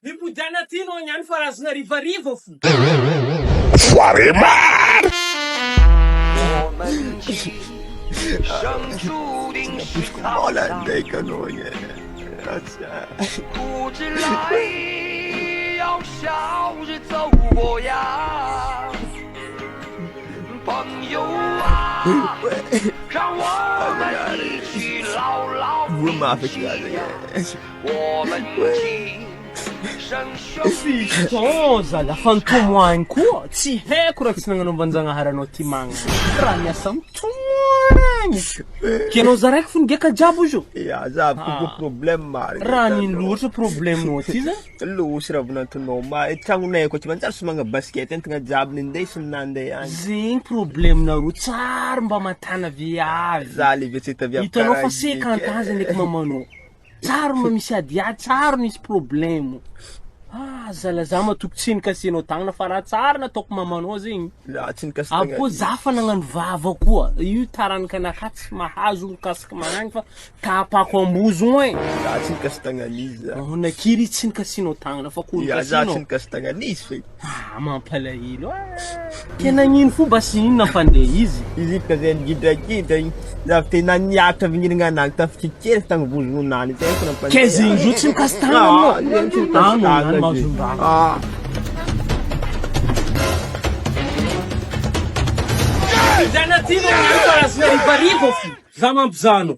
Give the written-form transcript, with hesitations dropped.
Mipodana ty no niany farazana rivarivo fo. Soirée mare. 我们今生注定是沧桑，不知来要笑着走过呀，朋友啊，让我们一起牢牢铭记我们今生兄弟。 Zala fantomany koa tsy haiko raha tsy nagnanaovanjanahary anao ty magna raha miasa mitomany kianao za raiky fo nigeka jiaby izy Ya, za ko problem mare. raha niny loatra problemnao ty zany Losy raha vonantonao ma tragnonay ko tsy manjary somagna basket entagna jiaby nindesy nandeha any. zegny problemnareo tsara mba matana viavy Za le vetseta viavy. hitanao fa 50 ans zany eky mamanao tsara mba misy adiady tsara misy problemo zala za matoky tsiny kasenao tagnana fa raha tsara nataoko mamanao zegny La tsy nikasitagna. apo za fa nagnano vava koa io taranika anaka tsy mahazo mikasika magnagny fa tapako ambozogno e La tsy nikasitagna nizy za. nakiry tsy nikasinao tagnana fa koa Ya, za tsy nikasinao nikasitagna nizy fe. mampalahelo tena nino fo basi ino nampandeha izy Izy ka zay ngidrakidra igny. Za tena niatra viniragna anazy tafikikely tagny vozogno nany zay ko nampandeha. kaizy zo tsy mikasy tagnana Ah. Zana ty no niany farazana rivarivo fo za mampizano